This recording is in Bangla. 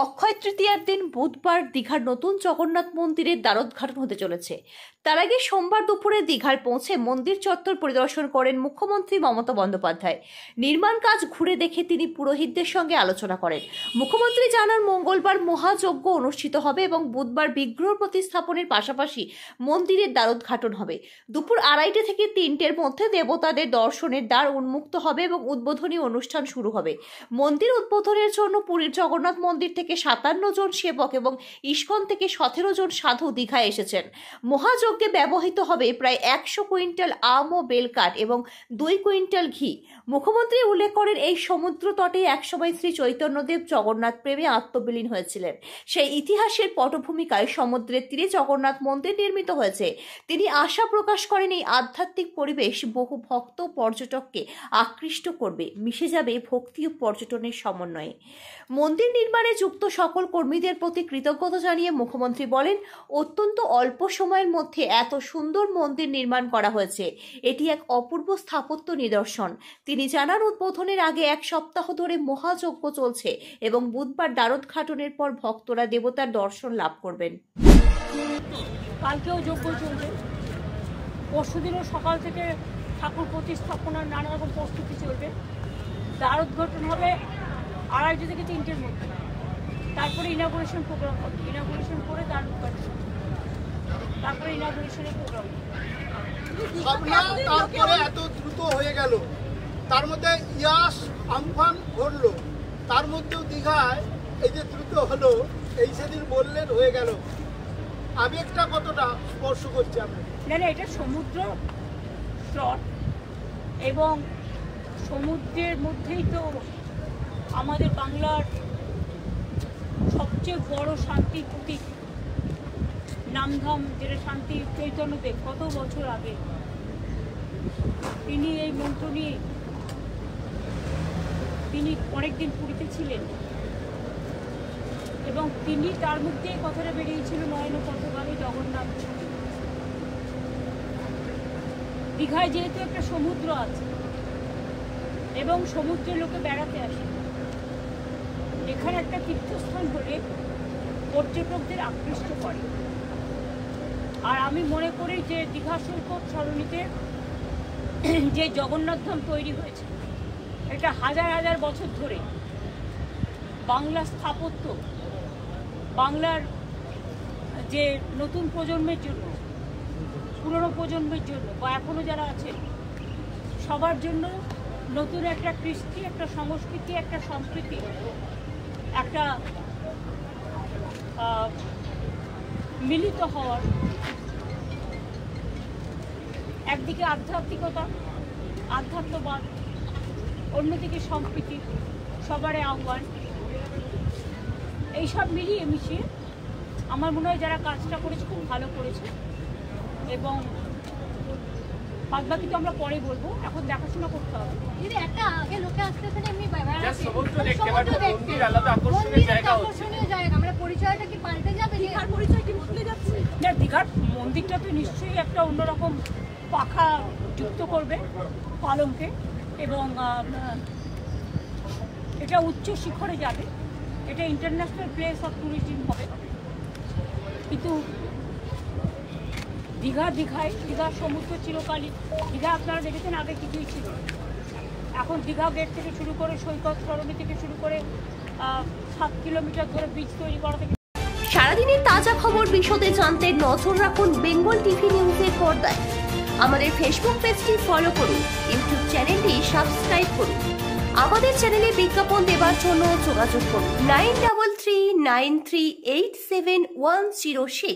অক্ষয় তৃতীয়ার দিন বুধবার দীঘার নতুন জগন্নাথ মন্দিরের দ্বারোদ্ঘাটন হতে চলেছে। তার আগে সোমবার দুপুরে দীঘায় পৌঁছে মন্দির চত্বর পরিদর্শন করেন মুখ্যমন্ত্রী মমতা বন্দ্যোপাধ্যায়। নির্মাণ কাজ ঘুরে দেখে তিনি পুরোহিতদের সঙ্গে আলোচনা করেন। মুখ্যমন্ত্রী জানান, মঙ্গলবার মহাযজ্ঞ অনুষ্ঠিত হবে এবং বুধবার বিগ্রহ প্রতিস্থাপনের পাশাপাশি মন্দিরের দ্বারোদ্ঘাটন হবে। দুপুর 2:30 থেকে 3টের মধ্যে দেবতাদের দর্শনের দ্বার উন্মুক্ত হবে এবং উদ্বোধনী অনুষ্ঠান শুরু হবে। মন্দির উদ্বোধনের জন্য পুরীর জগন্নাথ মন্দির থেকে 57 জন সেবক এবং ইস্কন থেকে 17 জন সাধু দীঘায় এসেছেন। মহাযজ্ঞে ব্যবহৃত হবে প্রায় 100 কুইন্টাল আম ও বেলকাঠ এবং 2 কুইন্টাল ঘি। মুখ্যমন্ত্রী উল্লেখ করেন, এই সমুদ্র তটে একসময় শ্রী চৈতন্যদেব জগন্নাথ প্রেমে আত্মবিলীন হয়েছিলেন। সেই ইতিহাসের পটভূমিকায় সমুদ্রের তীরে জগন্নাথ মন্দির নির্মিত হয়েছে। তিনি আশা প্রকাশ করেন, এই আধ্যাত্মিক পরিবেশ বহু ভক্ত পর্যটককে আকৃষ্ট করবে, মিশে যাবে ভক্তি ও পর্যটনের সমন্বয়ে। মন্দির নির্মাণে যুক্ত সকল কর্মীদের প্রতি কৃতজ্ঞতা জানিয়ে মুখ্যমন্ত্রী বলেন, অত্যন্ত অল্প সময়ের মধ্যে এত সুন্দর মন্দির নির্মাণ করা হয়েছে, এটি এক অপূর্ব স্থাপত্য নিদর্শন। তিনি জানান, উদ্বোধনের আগে 1 সপ্তাহ ধরে মহাযজ্ঞ চলছে এবং বুধবার দ্বারোদ্ঘাটনের পর ভক্তরা দেবতার দর্শন লাভ করবেন। কালকেও যজ্ঞ চলবে, পরশুদিনও সকাল থেকে ঠাকুর প্রতিস্থাপনার নানা রকম প্রস্তুতি চলবে। দ্বারোদ্ঘাটন হবে 2:30 থেকে 3টের মধ্যে। তারপরে ইনাগুরেশন প্রোগ্রাম হবে, ইনাগুরেশন করে দ্বারোদ্ঘাটন, তারপরে ইনাগুরেশনের প্রোগ্রাম। তারপরে এত দ্রুত হয়ে গেল, তার মধ্যে ইয়াস আমফান ঘটলো, তার মধ্যেও দীঘায় এই যে দ্রুত হলো, এই সেদিন বললেন হয়ে গেল, আবেগটা কতটা স্পর্শ করছে আপনাকে? না, এটা সমুদ্র তট এবং সমুদ্রের মধ্যেই তো আমাদের বাংলার সবচেয়ে বড় শান্তির প্রতীক নামধাম, যেটা শান্তি চৈতন্যদেব কত বছর আগে তিনি এই মন্ত্র নিয়ে তিনি অনেকদিন পুরীতে ছিলেন এবং তিনি তার মধ্যে কথাটা বেরিয়েছিল, নয়ন পথগামী জগন্নাথ। দীঘায় যেহেতু একটা সমুদ্র আছে এবং সমুদ্রের লোকে বেড়াতে আসে, এখানে একটা তীর্থস্থান হলে পর্যটকদের আকৃষ্ট করে। আর আমি মনে করি যে দীঘা সৈকত সরণিতে যে জগন্নাথ ধাম তৈরি হয়েছে, এটা হাজার হাজার বছর ধরে বাংলার স্থাপত্য, বাংলার যে নতুন প্রজন্মের জন্য, পুরনো প্রজন্মের জন্য বা এখনও যারা আছেন সবার জন্য নতুন একটা কৃষ্টি, একটা সংস্কৃতি, একটা সম্প্রীতি, একটা মিলিত হওয়ার, একদিকে আধ্যাত্মিকতা, আধ্যাত্মবাদ, অন্যদিকে সম্প্রীতি, সবারই আহ্বান, এইসব মিলিয়ে মিশিয়ে আমার মনে হয় যারা কাজটা করেছে খুব ভালো করেছে। এবং বাদবাকি তো আমরা পরে বলবো, এখন দেখাশোনা করতে হবে। দিদি, একটা আগে লোকে আসতেছেন এমনি আকর্ষণীয় জায়গা, আমরা পরিচয়টা কি পাল্টে যাবে? দীঘার পরিচয় কি বদলে যাচ্ছে? না, দীঘার মন্দিরটা তো নিশ্চয়ই একটা অন্যরকম পাখা যুক্ত করবে পালঙ্কে এবং এটা উচ্চ শিখরে যাবে, এটা ইন্টারন্যাশনাল প্লেস অফ ট্যুরিজম হবে। কিন্তু দীঘার সমুদ্র চিরকালই, দীঘা আপনারা দেখেছেন আগে কিছুই ছিল, এখন দীঘা গেট থেকে শুরু করে সৈকত সরণি থেকে শুরু করে 7 কিলোমিটার ধরে ব্রিজ তৈরি করা থেকে। সারাদিনের তাজা খবর বিশদে জানতে নজর রাখুন বেঙ্গল টিভি নিউজের পর্দায়। আমাদের ফেসবুক পেজটি ফলো করুন, ইউটিউব চ্যানেলটি সাবস্ক্রাইব করুন। আমাদের চ্যানেলে বিজ্ঞাপন দেওয়ার জন্য যোগাযোগ করুন 9339387106।